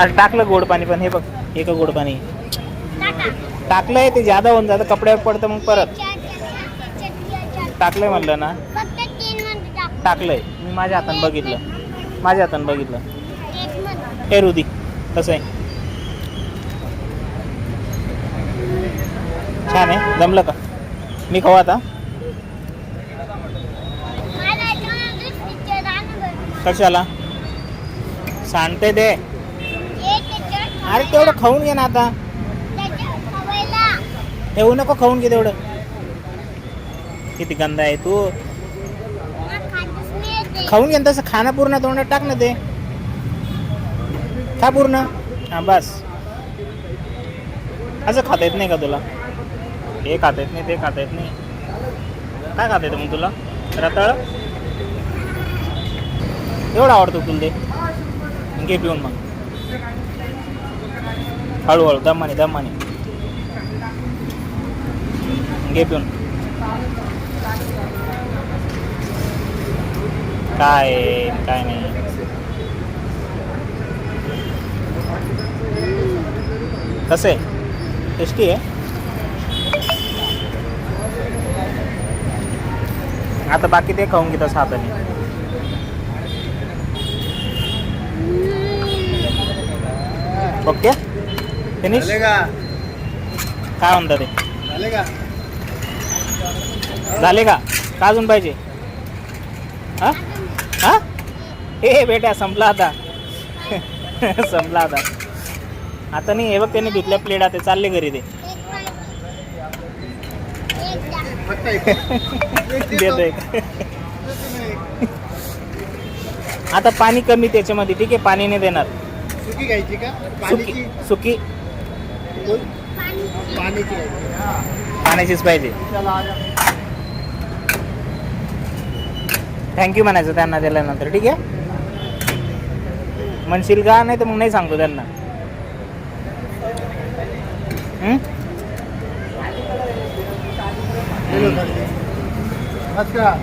अरे टाकलं गोड पाणी पण हे बघ एक गोड पाणी टाकलंय ते जादा होऊन जातं कपड्यावर पडतं मग परत टाकलंय म्हणलं ना टाकलंय मी माझ्या हातानं बघितलं हे रुदी कसं आहे छान आहे जमलं का मी खाऊ आता कशाला सांगते ते अरे तेवढं खाऊन घे ना आता ठेवू नको खाऊन घे तेवढं किती गंदा आहे तू खाऊन घे तसं खाणं पूर्ण तोंडात टाक ना ते खा पूर्ण हा बस असं खाता येत नाही का तुला हे खाता येत नाही ते खाता येत नाही काय खाता येतं मग तुला रताळ एवढं आवडतं तुला ते घे पिऊन मग हळूहळू दमाने घे पिऊन काय नाही कसं आहे टेस्टी आहे आता बाकी ते खाऊन घेतात हाताने ओके फिनिश काय म्हणतात ते झाले का अजून पाहिजे हा हा हे बेटा संपला आता संपला आता नाही हे बघ त्यांनी धुतल्या प्लेट आता चालले घरी ते देतोय आता पाणी कमी त्याच्यामध्ये ठीक आहे पाणी नाही देणार सुकी घ्यायची का सुकी पाण्याचीच पाहिजे थँक्यू म्हणायचं त्यांना दिल्यानंतर ठीक आहे म्हणशील का नाही तर मग नाही सांगतो त्यांना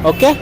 ओके